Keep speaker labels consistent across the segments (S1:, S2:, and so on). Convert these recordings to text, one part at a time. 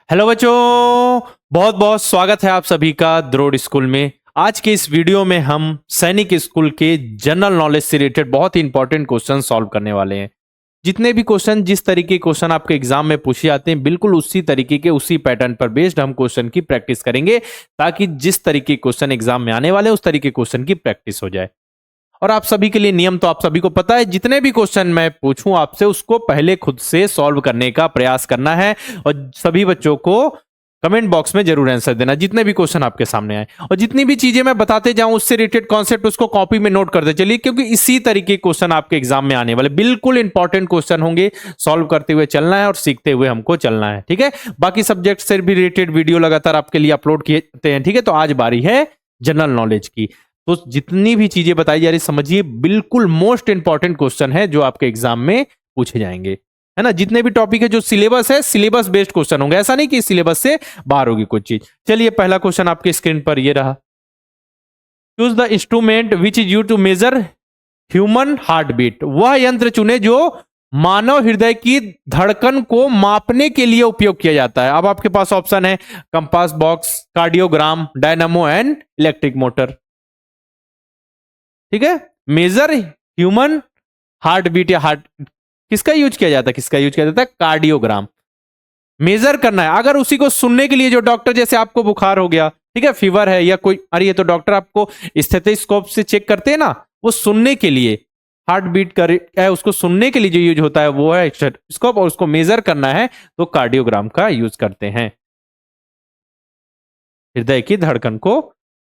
S1: Hello बच्चों, बहुत बहुत स्वागत है आप सभी का द्रोड़ स्कूल में। आज के इस वीडियो में हम सैनिक स्कूल के जनरल नॉलेज से रिलेटेड बहुत ही इंपॉर्टेंट क्वेश्चन सॉल्व करने वाले हैं। जितने भी क्वेश्चन जिस तरीके के क्वेश्चन आपके एग्जाम में पूछे जाते हैं, बिल्कुल उसी तरीके के उसी पैटर्न पर बेस्ड हम क्वेश्चन की प्रैक्टिस करेंगे, ताकि जिस तरीके के क्वेश्चन एग्जाम में आने वाले हैं उस तरीके के क्वेश्चन की प्रैक्टिस हो जाए। और आप सभी के लिए नियम तो आप सभी को पता है, जितने भी क्वेश्चन मैं पूछूं आपसे उसको पहले खुद से सॉल्व करने का प्रयास करना है और सभी बच्चों को कमेंट बॉक्स में जरूर आंसर देना जितने भी क्वेश्चन आपके सामने आए। और जितनी भी चीजें मैं बताते जाऊं उससे रिलेटेड कॉन्सेप्ट उसको कॉपी में नोट करते चलिए, क्योंकि इसी तरीके के क्वेश्चन आपके एग्जाम में आने वाले बिल्कुल इंपॉर्टेंट क्वेश्चन होंगे। सॉल्व करते हुए चलना है और सीखते हुए हमको चलना है, ठीक है। बाकी सब्जेक्ट से भी रिलेटेड वीडियो लगातार आपके लिए अपलोड किए जाते हैं, ठीक है। तो आज बारी है जनरल नॉलेज की। तो जितनी भी चीजें बताई जा रही समझिए, बिल्कुल मोस्ट इंपॉर्टेंट क्वेश्चन है जो आपके एग्जाम में पूछे जाएंगे, है ना। जितने भी टॉपिक है जो सिलेबस है, सिलेबस बेस्ड क्वेश्चन होंगे, ऐसा नहीं कि सिलेबस से बाहर होगी कुछ चीज। चलिए पहला क्वेश्चन आपके स्क्रीन पर ये रहा। Choose the instrument which is used to measure human heart beat. वह यंत्र चुने जो मानव हृदय की धड़कन को मापने के लिए उपयोग किया जाता है। अब आपके पास ऑप्शन है compass box, cardiogram, dynamo and electric motor, ठीक है। मेजर ह्यूमन हार्ट बीट या हार्ट किसका यूज किया जाता है, किसका यूज किया जाता है? कार्डियोग्राम। मेजर करना है, अगर उसी को सुनने के लिए जो डॉक्टर, जैसे आपको बुखार हो गया, ठीक है, फीवर है या कोई, अरे ये तो डॉक्टर आपको स्टेथोस्कोप से चेक करते हैं ना, वो सुनने के लिए हार्ट बीट कर है, उसको सुनने के लिए जो यूज होता है वो है स्टेथोस्कोप, और उसको मेजर करना है तो कार्डियोग्राम का यूज करते हैं हृदय की धड़कन को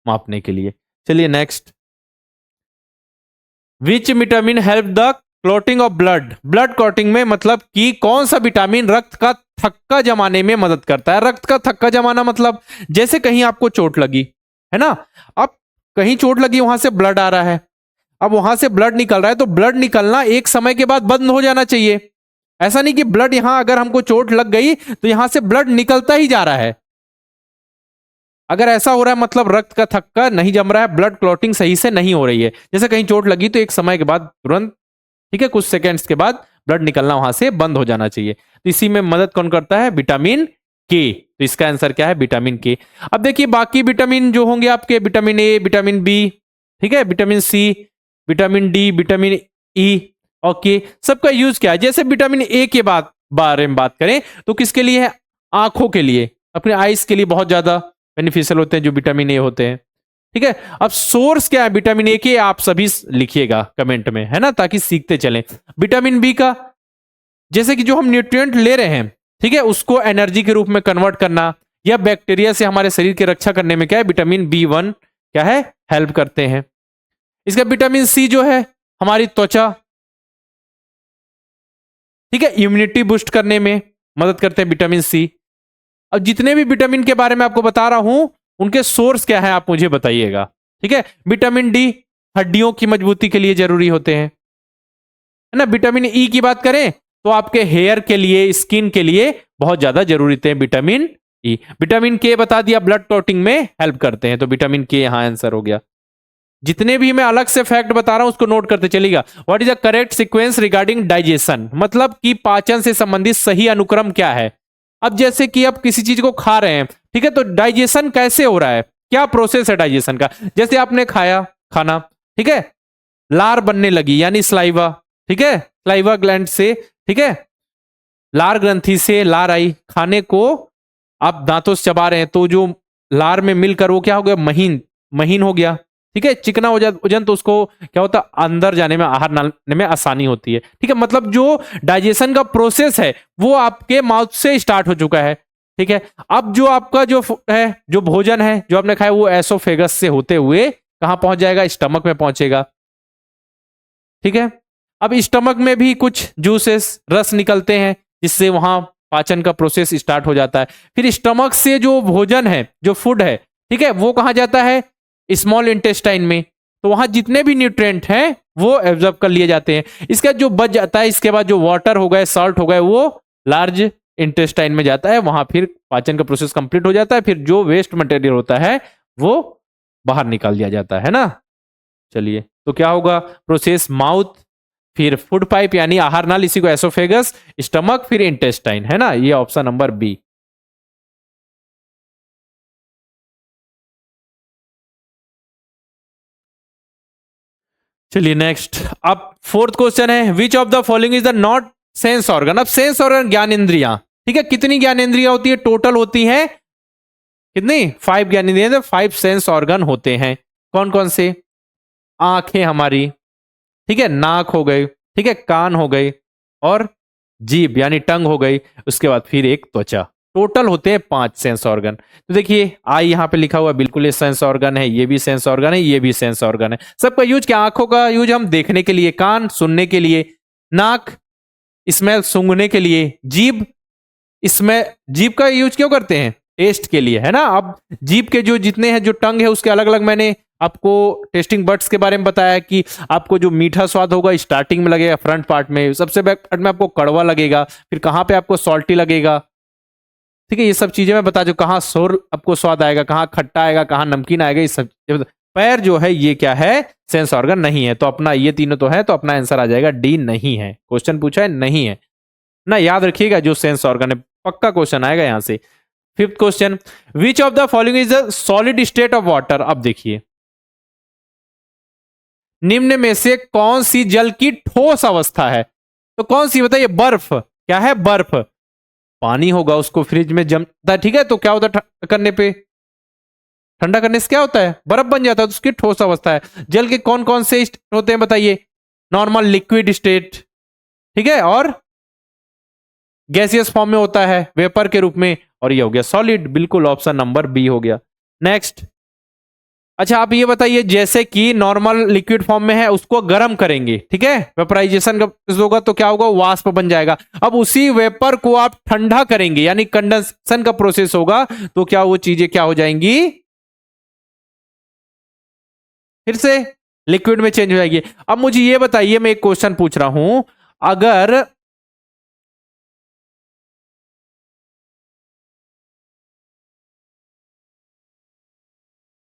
S1: मापने के लिए। चलिए next. Which vitamin help the clotting of blood. Blood clotting में मतलब कि कौन सा विटामिन रक्त का थक्का जमाने में मदद करता है। रक्त का थक्का जमाना मतलब जैसे कहीं आपको चोट लगी है ना, अब कहीं चोट लगी वहां से ब्लड आ रहा है, अब वहां से ब्लड निकल रहा है, तो ब्लड निकलना एक समय के बाद बंद हो जाना चाहिए। ऐसा नहीं कि ब्लड यहां अगर हमको चोट लग गई तो यहां से ब्लड निकलता ही जा रहा है। अगर ऐसा हो रहा है मतलब रक्त का थक्का नहीं जम रहा है, ब्लड क्लॉटिंग सही से नहीं हो रही है। जैसे कहीं चोट लगी तो एक समय के बाद तुरंत, ठीक है, कुछ सेकंड्स के बाद ब्लड निकलना वहां से बंद हो जाना चाहिए। तो इसी में मदद कौन करता है? विटामिन के। तो इसका आंसर क्या है? विटामिन के। अब देखिए बाकी विटामिन जो होंगे आपके, विटामिन ए, विटामिन बी, ठीक है, vitamin C, vitamin D, vitamin E, okay, सबका यूज क्या है? जैसे विटामिन ए के बारे में बात करें तो किसके लिए है? आंखों के लिए, अपने आईज के लिए बहुत ज्यादा बेनिफिशियल होते हैं जो विटामिन ए होते हैं, ठीक है। अब सोर्स क्या है विटामिन ए के? आप सभी लिखिएगा कमेंट में, है ना, ताकि सीखते चलें। विटामिन बी का, जैसे कि जो हम न्यूट्रिएंट ले रहे हैं, ठीक है, उसको एनर्जी के रूप में कन्वर्ट करना या बैक्टीरिया से हमारे शरीर की रक्षा करने में क्या है? विटामिन बी वन क्या है? हेल्प करते हैं। इसका विटामिन सी जो है हमारी त्वचा, ठीक है, इम्यूनिटी बूस्ट करने में मदद करते हैं विटामिन सी। अब जितने भी विटामिन के बारे में आपको बता रहा हूं उनके सोर्स क्या है आप मुझे बताइएगा, ठीक है। विटामिन डी हड्डियों की मजबूती के लिए जरूरी होते हैं, है ना। विटामिन ई की बात करें तो आपके हेयर के लिए, स्किन के लिए बहुत ज्यादा जरूरी होते हैं विटामिन ई। विटामिन के बता दिया, ब्लड क्लॉटिंग में हेल्प करते हैं, तो विटामिन के यहां आंसर हो गया। जितने भी मैं अलग से फैक्ट बता रहा हूं उसको नोट करते चलिएगा। What is the correct sequence regarding digestion, मतलब कि पाचन से संबंधित सही अनुक्रम क्या है। अब जैसे कि आप किसी चीज को खा रहे हैं, ठीक है, तो डाइजेशन कैसे हो रहा है, क्या प्रोसेस है डाइजेशन का? जैसे आपने खाया खाना, ठीक है, लार बनने लगी यानी स्लाइवा, ठीक है, स्लाइवा ग्लैंड से, ठीक है, लार ग्रंथि से लार आई, खाने को आप दांतों से चबा रहे हैं तो जो लार में मिलकर वो क्या हो गया? महीन, महीन हो गया, ठीक है, चिकना हो जाए वजन, तो उसको क्या होता है? अंदर जाने में, आहार डालने में आसानी होती है, ठीक है। मतलब जो डाइजेशन का प्रोसेस है वो आपके माउथ से स्टार्ट हो चुका है, ठीक है। अब जो आपका जो है, जो भोजन है जो आपने खाया, वो एसोफेगस से होते हुए कहां पहुंच जाएगा? स्टमक में पहुंचेगा, ठीक है। अब स्टमक में भी कुछ जूसेस, रस निकलते हैं जिससे वहां पाचन का प्रोसेस स्टार्ट हो जाता है। फिर स्टमक से जो भोजन है, जो फूड है, ठीक है, वो कहां जाता है? स्मॉल इंटेस्टाइन में। तो वहां जितने भी न्यूट्रिएंट हैं वो एब्जॉर्ब कर लिए जाते हैं। इसका जो बच जाता है, इसके बाद जो वाटर हो गए, सॉल्ट हो गए, वो लार्ज इंटेस्टाइन में जाता है, वहां फिर पाचन का प्रोसेस कंप्लीट हो जाता है। फिर जो वेस्ट मटेरियल होता है वो बाहर निकाल दिया जाता है ना। चलिए, तो क्या होगा? प्रोसेस माउथ, फिर फूड पाइप यानी आहार नाल, इसी को एसोफेगस, स्टमक, फिर इंटेस्टाइन, है ना। ये ऑप्शन नंबर बी। चलिए नेक्स्ट, अब फोर्थ क्वेश्चन है, which of the following is the not sense organ. अब सेंस ऑर्गन ज्ञान इंद्रियां, ठीक है, कितनी ज्ञान इंद्रियां होती है, टोटल होती है कितनी, 5 ज्ञान इंद्रियां, 5 सेंस ऑर्गन होते हैं। कौन कौन से, आंखें हमारी, ठीक है, नाक हो गई, ठीक है, कान हो गई, और जीभ यानी टंग हो गई, उसके बाद फिर एक त्वचा। टोटल होते हैं 5 सेंस ऑर्गन। तो देखिए आई यहां पे लिखा हुआ, बिल्कुल ये सेंस ऑर्गन है, ये भी सेंस ऑर्गन है, ये भी सेंस ऑर्गन है। सबका यूज क्या, आंखों का यूज हम देखने के लिए, कान सुनने के लिए, नाक स्मेल सूंघने के लिए, जीभ इसमें जीभ का यूज क्यों करते हैं, टेस्ट के लिए, है ना। अब जीभ के जो जितने हैं, जो टंग है उसके अलग अलग, मैंने आपको टेस्टिंग बड्स के बारे में बताया कि आपको जो मीठा स्वाद होगा स्टार्टिंग में लगेगा, फ्रंट पार्ट में, सबसे बैक पार्ट में आपको कड़वा लगेगा, फिर कहां पे आपको सॉल्टी लगेगा, ठीक है, ये सब चीजें मैं बता, जो कहाँ सोर आपको स्वाद आएगा, कहाँ खट्टा आएगा, कहाँ नमकीन आएगा, ये सब। पैर जो है ये क्या है, सेंस ऑर्गन नहीं है, तो अपना ये तीनों तो है, तो अपना आंसर आ जाएगा डी, नहीं है। क्वेश्चन पूछा है नहीं है ना, याद रखिएगा, जो सेंस ऑर्गन है, पक्का क्वेश्चन आएगा यहां से। Fifth question, which of the following is the solid state of water. अब देखिए, निम्न में से कौन सी जल की ठोस अवस्था है, तो कौन सी बताइए, बर्फ, क्या है, बर्फ। पानी होगा, उसको फ्रिज में जमता है, ठीक है, तो क्या होता है, करने पे, ठंडा करने से क्या होता है, बर्फ बन जाता है, तो उसकी ठोस अवस्था है। जल के कौन कौन से स्टेट होते हैं बताइए, नॉर्मल लिक्विड स्टेट, ठीक है, और गैसियस फॉर्म में होता है वेपर के रूप में, और ये हो गया सॉलिड, बिल्कुल ऑप्शन नंबर बी हो गया। नेक्स्ट, अच्छा आप ये बताइए, जैसे कि नॉर्मल लिक्विड फॉर्म में है, उसको गर्म करेंगे, ठीक है, वेपराइजेशन होगा तो क्या होगा, वाष्प बन जाएगा। अब उसी वेपर को आप ठंडा करेंगे, यानी कंडेंसेशन का प्रोसेस होगा, तो क्या वो चीजें क्या हो जाएंगी, फिर से लिक्विड में चेंज हो जाएगी। अब मुझे ये बताइए, मैं एक क्वेश्चन पूछ रहा हूं, अगर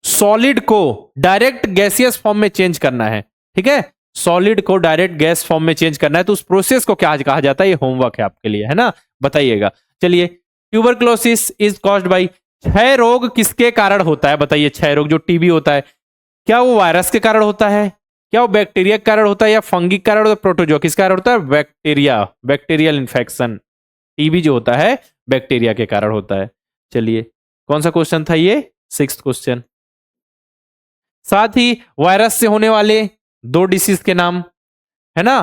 S1: सॉलिड को डायरेक्ट गैसियस फॉर्म में चेंज करना है, ठीक है, सॉलिड को डायरेक्ट गैस फॉर्म में चेंज करना है, तो उस प्रोसेस को क्या कहा जाता है, ये होमवर्क है आपके लिए, है ना, बताइएगा। चलिए, ट्यूबरक्लोसिस इज कॉज्ड बाय, क्षय रोग किसके कारण होता है बताइए, क्षय रोग जो टीबी होता है, क्या वो वायरस के कारण होता है, क्या वो बैक्टीरिया के कारण होता है, या फंगी के कारण होता है, प्रोटोजोआ किसके कारण होता है, बैक्टीरिया, बैक्टीरियल इन्फेक्शन, टीबी जो होता है बैक्टीरिया के कारण होता है। चलिए, कौन सा क्वेश्चन था ये, 6th क्वेश्चन। साथ ही वायरस से होने वाले 2 डिसीज के नाम, है ना,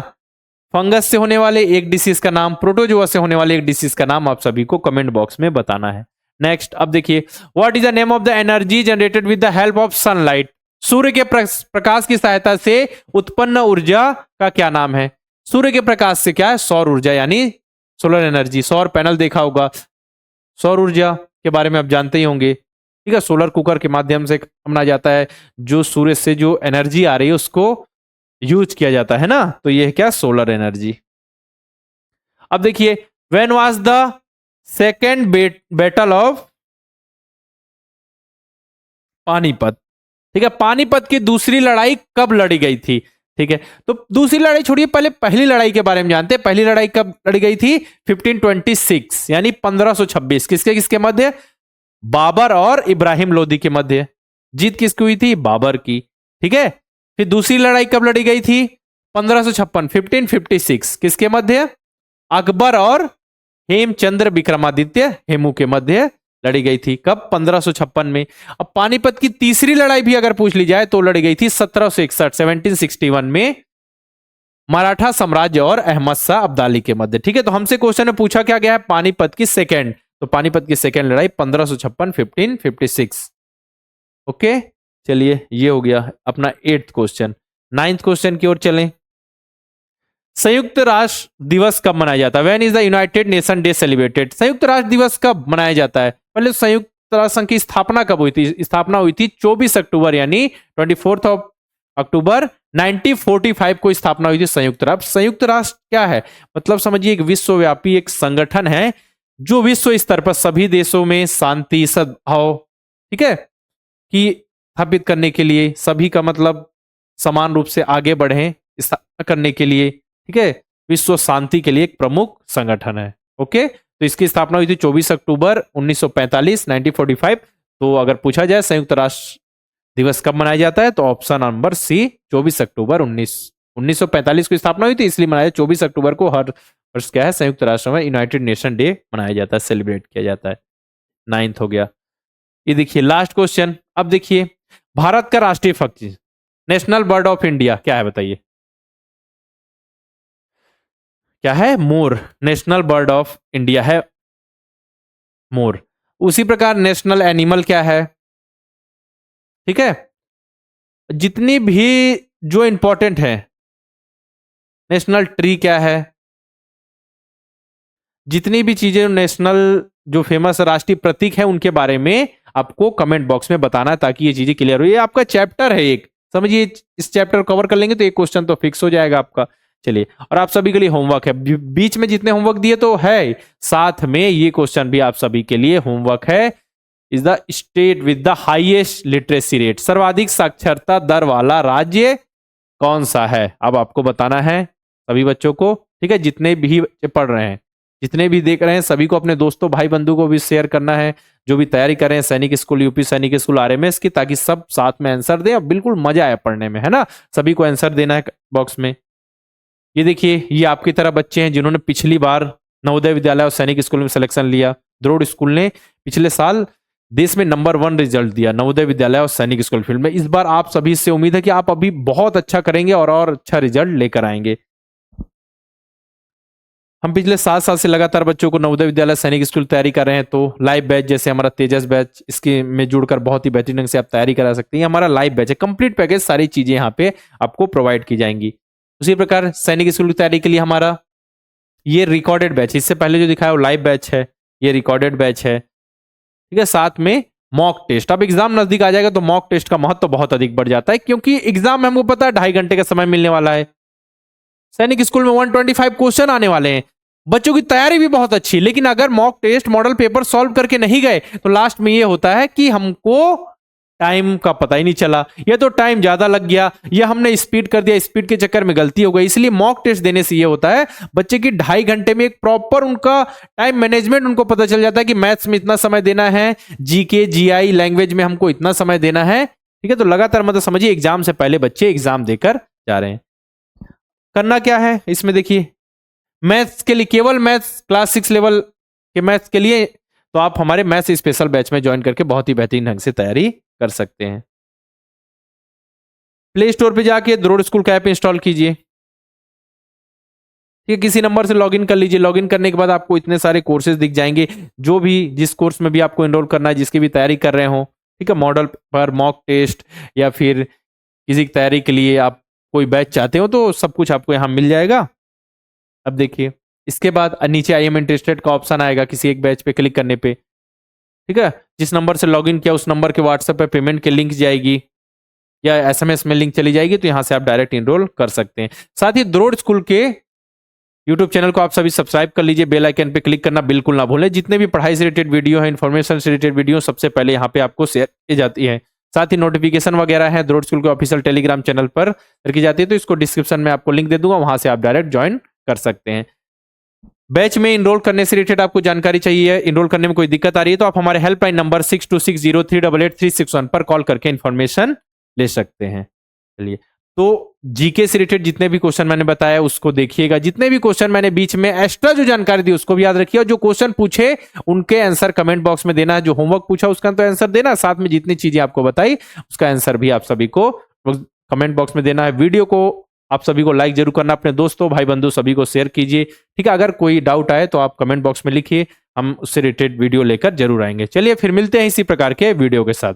S1: फंगस से होने वाले 1 डिसीज का नाम, प्रोटोजोआ से होने वाले 1 डिसीज का नाम, आप सभी को कमेंट बॉक्स में बताना है। नेक्स्ट, अब देखिए, what is the name of the energy generated with the help of sunlight. सूर्य के प्रकाश की सहायता से उत्पन्न ऊर्जा का क्या नाम है। सूर्य के प्रकाश से क्या है, सौर ऊर्जा, यानी सोलर एनर्जी। सौर पैनल देखा होगा, सौर ऊर्जा के बारे में आप जानते ही होंगे, ठीक है, सोलर कुकर के माध्यम से बनाया जाता है, जो सूर्य से जो एनर्जी आ रही है उसको यूज किया जाता है ना, तो ये है क्या, सोलर एनर्जी। अब देखिए, when was the second battle of Panipat, ठीक है, पानीपत की दूसरी लड़ाई कब लड़ी गई थी, ठीक है, तो दूसरी लड़ाई छोड़िए, पहले पहली लड़ाई के बारे में जानते हैं। पहली लड़ाई कब लड़ी गई थी, 1526 यानी 1526, किसके किसके मध्य, बाबर और इब्राहिम लोदी के मध्य। जीत किसकी हुई थी, बाबर की, ठीक है। फिर दूसरी लड़ाई कब लड़ी गई थी, 1556, 1556, किसके मध्य, अकबर और हेमचंद्र विक्रमादित्य हेमू के मध्य लड़ी गई थी। कब, 1556 में। अब पानीपत की तीसरी लड़ाई भी अगर पूछ ली जाए तो लड़ी गई थी 1761, 1761 में, मराठा साम्राज्य और अहमद शाह अब्दाली के मध्य, ठीक है। तो हमसे क्वेश्चन में पूछा क्या गया है, पानीपत की सेकेंड, तो पानीपत की सेकेंड लड़ाई 1556, 1556, ओके। चलिए, ये हो गया अपना 8th क्वेश्चन। 9th क्वेश्चन की ओर चलें। संयुक्त राष्ट्र दिवस कब मनाया जाता है, when is the United nation day celebrated. संयुक्त राष्ट्र दिवस कब मनाया जाता है, पहले संयुक्त राष्ट्र संघ की स्थापना कब हुई थी, स्थापना हुई थी 24 अक्टूबर, यानी 24 अक्टूबर 1945 को स्थापना हुई थी संयुक्त राष्ट्र। संयुक्त राष्ट्र क्या है, मतलब समझिए एक विश्वव्यापी एक संगठन है, जो विश्व स्तर पर सभी देशों में शांति सद्भाव, ठीक है, कि स्थापित करने के लिए, सभी का मतलब समान रूप से आगे बढ़े स्थापना करने के लिए, ठीक है, विश्व शांति के लिए एक प्रमुख संगठन है, ओके। तो इसकी स्थापना हुई थी 24 अक्टूबर 1945, 1945। तो अगर पूछा जाए संयुक्त राष्ट्र दिवस कब मनाया जाता है? तो ऑप्शन नंबर सी 24 अक्टूबर 1945 को स्थापना हुई थी, इसलिए मनाया 24 अक्टूबर को हर वर्ष क्या है संयुक्त राष्ट्र में यूनाइटेड नेशन डे मनाया जाता है, सेलिब्रेट किया जाता है। 9th हो गया। ये देखिए लास्ट क्वेश्चन। अब देखिए भारत का राष्ट्रीय पक्षी, नेशनल बर्ड ऑफ इंडिया क्या है बताइए? क्या है? मोर। नेशनल बर्ड ऑफ इंडिया है मोर। उसी प्रकार नेशनल एनिमल क्या है? ठीक है, जितनी भी जो इंपॉर्टेंट है, नेशनल ट्री क्या है, जितनी भी चीजें नेशनल जो फेमस राष्ट्रीय प्रतीक है उनके बारे में आपको कमेंट बॉक्स में बताना है, ताकि ये चीजें क्लियर हो। ये आपका चैप्टर है एक, समझिए इस चैप्टर कवर कर लेंगे तो एक क्वेश्चन तो फिक्स हो जाएगा आपका। चलिए, और आप सभी के लिए होमवर्क है, बीच में जितने होमवर्क दिए तो है, साथ में ये क्वेश्चन भी आप सभी के लिए होमवर्क है। Is the state with the highest literacy rate, सर्वाधिक साक्षरता दर वाला राज्य कौन सा है? अब आपको बताना है सभी बच्चों को, ठीक है, जितने भी बच्चे पढ़ रहे हैं, जितने भी देख रहे हैं, सभी को अपने दोस्तों भाई बंधु को भी शेयर करना है, जो भी तैयारी कर रहे हैं सैनिक स्कूल, यूपी सैनिक स्कूल, आरएमएस की, ताकि सब साथ में आंसर दें और बिल्कुल मजा आए पढ़ने में, है ना। सभी को आंसर देना है बॉक्स में। ये देखिए, ये आपकी तरह बच्चे हैं जिन्होंने पिछली बार नवोदय विद्यालय और सैनिक स्कूल में सिलेक्शन लिया। द्रोड़ स्कूल ने पिछले साल देश में नंबर 1 रिजल्ट दिया नवोदय विद्यालय और सैनिक स्कूल फील्ड में। इस बार आप सभी से उम्मीद है कि आप अभी बहुत अच्छा करेंगे और अच्छा रिजल्ट लेकर आएंगे। हम पिछले 7 साल से लगातार बच्चों को नवोदय विद्यालय सैनिक स्कूल तैयारी कर रहे हैं, तो लाइव बैच जैसे हमारा तेजस बैच, इसके में जुड़कर बहुत ही बेहतरीन ढंग से आप तैयारी करा सकते हैं। हमारा लाइव बैच है, कंप्लीट पैकेज, सारी चीजें यहाँ पे आपको प्रोवाइड की जाएंगी। उसी प्रकार सैनिक स्कूल की तैयारी के लिए हमारा ये रिकॉर्डेड बैच, इससे पहले जो दिखाया वो लाइव बैच है, ये रिकॉर्डेड बैच है, ठीक है। साथ में मॉक टेस्ट, अब एग्जाम नजदीक आ जाएगा तो मॉक टेस्ट का महत्व तो बहुत अधिक बढ़ जाता है, क्योंकि एग्जाम में हमको पता है 2.5 घंटे का समय मिलने वाला है। सैनिक स्कूल में 125 क्वेश्चन आने वाले हैं, बच्चों की तैयारी भी बहुत अच्छी, लेकिन अगर mock test model paper solve करके नहीं गए तो लास्ट में ये होता है कि हमको टाइम का पता ही नहीं चला, ये तो टाइम ज्यादा लग गया, ये हमने स्पीड कर दिया, स्पीड के चक्कर में गलती हो गई। इसलिए मॉक टेस्ट देने से ये होता है बच्चे की 2.5 घंटे में एक प्रॉपर उनका टाइम मैनेजमेंट उनको पता चल जाता है कि मैथ्स में इतना समय देना है, जीके जीआई लैंग्वेज में हमको इतना समय देना है, ठीक है। तो लगातार मतलब समझिए एग्जाम से पहले बच्चे एग्जाम देकर जा रहे हैं। करना क्या है इसमें देखिए, मैथ्स के लिए, केवल मैथ्स क्लास 6 लेवल के मैथ्स के लिए तो आप हमारे मैथ्स स्पेशल बैच में ज्वाइन करके बहुत ही बेहतरीन ढंग से तैयारी कर सकते हैं। प्ले स्टोर पे जाके द्रोड़ स्कूल का ऐप इंस्टॉल कीजिए, ठीक है। किसी नंबर से लॉगिन कर लीजिए, लॉगिन करने के बाद आपको इतने सारे कोर्सेज दिख जाएंगे, जो भी जिस कोर्स में भी आपको एनरोल करना है, जिसकी भी तैयारी कर रहे हो, ठीक है। मॉडल पर मॉक टेस्ट या फिर किसी की तैयारी के लिए आप कोई बैच चाहते हो तो सब कुछ आपको यहाँ मिल जाएगा। अब देखिए, इसके बाद नीचे आई एम इंटरेस्टेड का ऑप्शन आएगा, किसी एक बैच पे क्लिक करने पे, ठीक है। जिस नंबर से लॉगिन किया उस नंबर के व्हाट्सएप पे पेमेंट के लिंक जाएगी या एसएमएस में लिंक चली जाएगी, तो यहां से आप डायरेक्ट इनरोल कर सकते हैं। साथ ही द्रोड़ स्कूल के यूट्यूब चैनल को आप सभी सब्सक्राइब कर लीजिए, बेल आइकन पे क्लिक करना बिल्कुल ना भूलें। जितने भी पढ़ाई से रिलेटेड वीडियो है, इन्फॉर्मेशन से रिलेटेड वीडियो सबसे पहले यहाँ पे आपको शेयर की जाती है। साथ ही नोटिफिकेशन वगैरह है द्रोड़ स्कूल के ऑफिशियल टेलीग्राम चैनल पर रखी जाती है, तो इसको डिस्क्रिप्शन में आपको लिंक दे दूंगा, वहां से आप डायरेक्ट ज्वाइन कर सकते हैं। बैच में इनरोल करने से रिलेटेड आपको जानकारी चाहिए, इनरोल करने में कोई दिक्कत आ रही है तो आप हमारे हेल्पलाइन नंबर 6260388361 पर कॉल करके इन्फॉर्मेशन ले सकते हैं। चलिए, तो जीके से रिलेटेड जितने भी क्वेश्चन मैंने बताया उसको देखिएगा, जितने भी क्वेश्चन मैंने बीच में एक्स्ट्रा जो जानकारी दी उसको भी याद रखिए, और जो क्वेश्चन पूछे उनके आंसर कमेंट बॉक्स में देना है, जो होमवर्क पूछा उसका तो आंसर देना, साथ में जितनी चीजें आपको बताई उसका आंसर भी आप सभी को कमेंट बॉक्स में देना है। वीडियो को आप सभी को लाइक जरूर करना, अपने दोस्तों भाई बंधु सभी को शेयर कीजिए, ठीक है। अगर कोई डाउट आए तो आप कमेंट बॉक्स में लिखिए, हम उससे रिलेटेड वीडियो लेकर जरूर आएंगे। चलिए फिर मिलते हैं इसी प्रकार के वीडियो के साथ।